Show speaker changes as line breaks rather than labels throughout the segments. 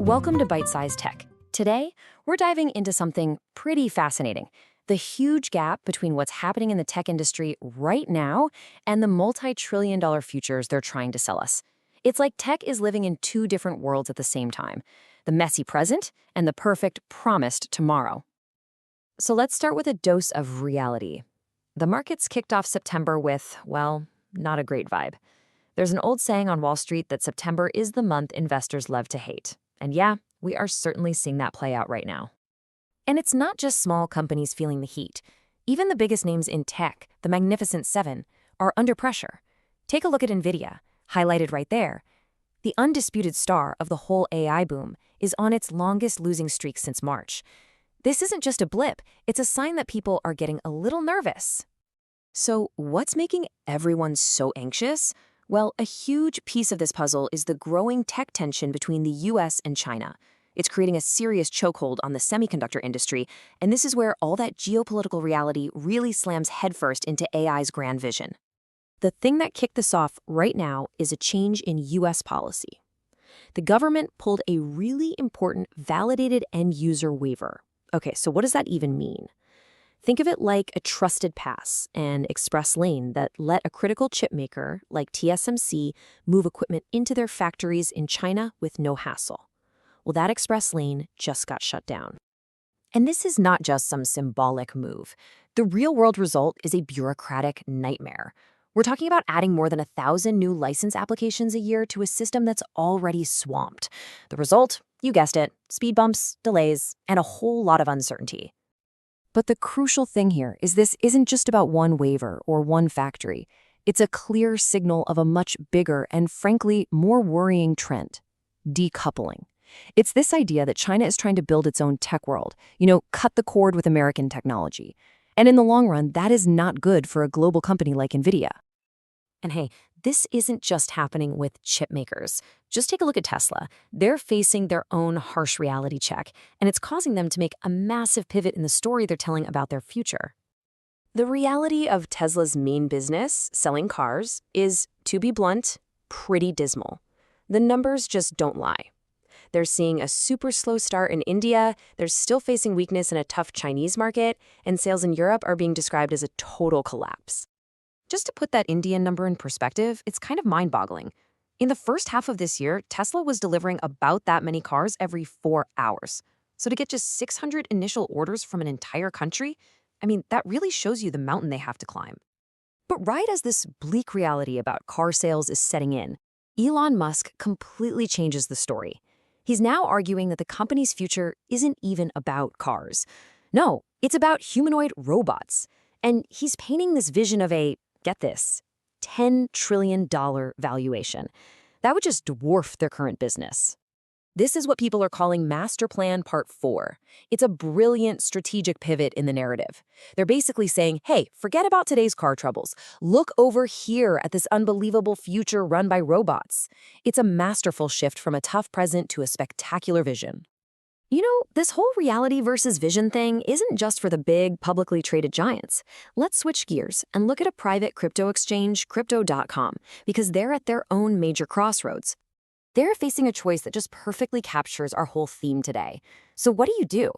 Welcome to Byte-Sized Tech. Today, we're diving into something pretty fascinating: the huge gap between what's happening in the tech industry right now and the multi-trillion-dollar futures they're trying to sell us. It's like tech is living in two different worlds at the same time: the messy present and the perfect, promised tomorrow. So let's start with a dose of reality. The markets kicked off September with, well, not a great vibe. There's an old saying on Wall Street that September is the month investors love to hate. And yeah, we are certainly seeing that play out right now. And it's not just small companies feeling the heat. Even the biggest names in tech, the Magnificent Seven, are under pressure. Take a look at Nvidia, highlighted right there. The undisputed star of the whole AI boom is on its longest losing streak since March. This isn't just a blip, it's a sign that people are getting a little nervous. So what's making everyone so anxious? Well, a huge piece of this puzzle is the growing tech tension between the US and China. It's creating a serious chokehold on the semiconductor industry, and this is where all that geopolitical reality really slams headfirst into AI's grand vision. The thing that kicked this off right now is a change in US policy. The government pulled a really important validated end-user waiver. Okay, so what does that even mean? Think of it like a trusted pass, an express lane that let a critical chip maker like TSMC move equipment into their factories in China with no hassle. Well, that express lane just got shut down. And this is not just some symbolic move. The real-world result is a bureaucratic nightmare. We're talking about adding more than 1,000 new license applications a year to a system that's already swamped. The result, you guessed it, speed bumps, delays, and a whole lot of uncertainty. But the crucial thing here is this isn't just about one waiver or one factory. It's a clear signal of a much bigger and, frankly, more worrying trend: decoupling. It's this idea that China is trying to build its own tech world, cut the cord with American technology. And in the long run, that is not good for a global company like Nvidia. And hey, this isn't just happening with chip makers. Just take a look at Tesla. They're facing their own harsh reality check, and it's causing them to make a massive pivot in the story they're telling about their future. The reality of Tesla's main business, selling cars, is, to be blunt, pretty dismal. The numbers just don't lie. They're seeing a super slow start in India, they're still facing weakness in a tough Chinese market, and sales in Europe are being described as a total collapse. Just to put that Indian number in perspective, it's kind of mind-boggling. In the first half of this year, Tesla was delivering about that many cars every 4 hours. So to get just 600 initial orders from an entire country, that really shows you the mountain they have to climb. But right as this bleak reality about car sales is setting in, Elon Musk completely changes the story. He's now arguing that the company's future isn't even about cars. No, it's about humanoid robots. And he's painting this vision of a, get this, $10 trillion valuation. That would just dwarf their current business. This is what people are calling Master Plan Part 4. It's a brilliant strategic pivot in the narrative. They're basically saying, hey, forget about today's car troubles. Look over here at this unbelievable future run by robots. It's a masterful shift from a tough present to a spectacular vision. This whole reality versus vision thing isn't just for the big, publicly traded giants. Let's switch gears and look at a private crypto exchange, Crypto.com, because they're at their own major crossroads. They're facing a choice that just perfectly captures our whole theme today. So what do?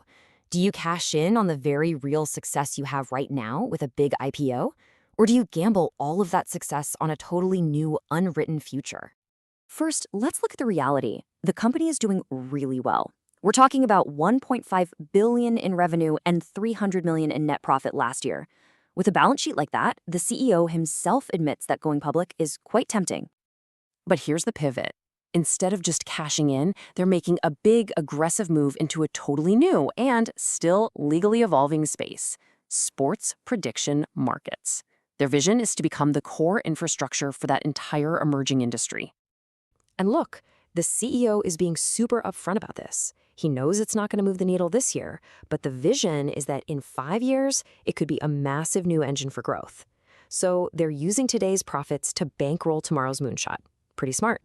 Do you cash in on the very real success you have right now with a big IPO? Or do you gamble all of that success on a totally new, unwritten future? First, let's look at the reality. The company is doing really well. We're talking about $1.5 billion in revenue and $300 million in net profit last year. With a balance sheet like that, the CEO himself admits that going public is quite tempting. But here's the pivot. Instead of just cashing in, they're making a big, aggressive move into a totally new and still legally evolving space: sports prediction markets. Their vision is to become the core infrastructure for that entire emerging industry. And look, the CEO is being super upfront about this. He knows it's not going to move the needle this year, but the vision is that in 5 years, it could be a massive new engine for growth. So they're using today's profits to bankroll tomorrow's moonshot. Pretty smart.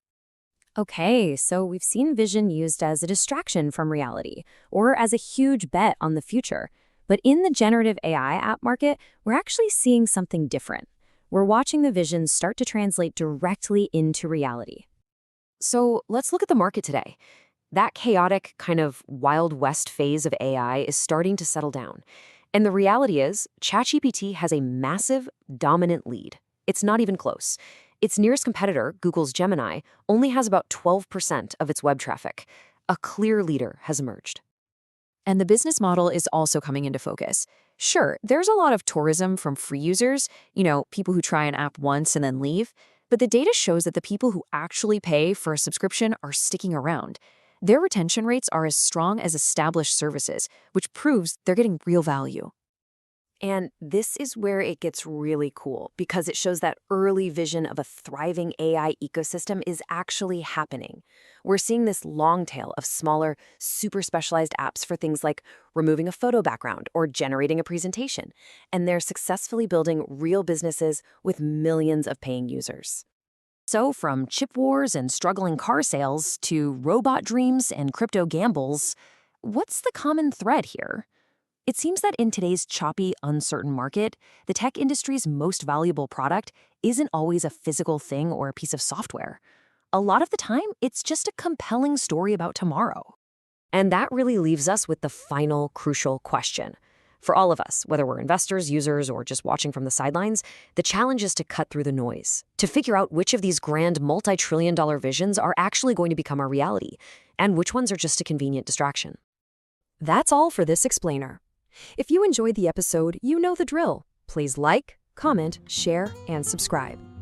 Okay, so we've seen vision used as a distraction from reality, or as a huge bet on the future. But in the generative AI app market, we're actually seeing something different. We're watching the vision start to translate directly into reality. So let's look at the market today. That chaotic, kind of Wild West phase of AI is starting to settle down. And the reality is, ChatGPT has a massive, dominant lead. It's not even close. Its nearest competitor, Google's Gemini, only has about 12% of its web traffic. A clear leader has emerged.
And the business model is also coming into focus. Sure, there's a lot of tourism from free users, people who try an app once and then leave, but the data shows that the people who actually pay for a subscription are sticking around. Their retention rates are as strong as established services, which proves they're getting real value.
And this is where it gets really cool, because it shows that early vision of a thriving AI ecosystem is actually happening. We're seeing this long tail of smaller, super specialized apps for things like removing a photo background or generating a presentation, and they're successfully building real businesses with millions of paying users. So from chip wars and struggling car sales to robot dreams and crypto gambles, what's the common thread here? It seems that in today's choppy, uncertain market, the tech industry's most valuable product isn't always a physical thing or a piece of software. A lot of the time, it's just a compelling story about tomorrow. And that really leaves us with the final crucial question. For all of us, whether we're investors, users, or just watching from the sidelines, the challenge is to cut through the noise, to figure out which of these grand multi-trillion-dollar visions are actually going to become our reality, and which ones are just a convenient distraction. That's all for this explainer. If you enjoyed the episode, you know the drill. Please like, comment, share, and subscribe.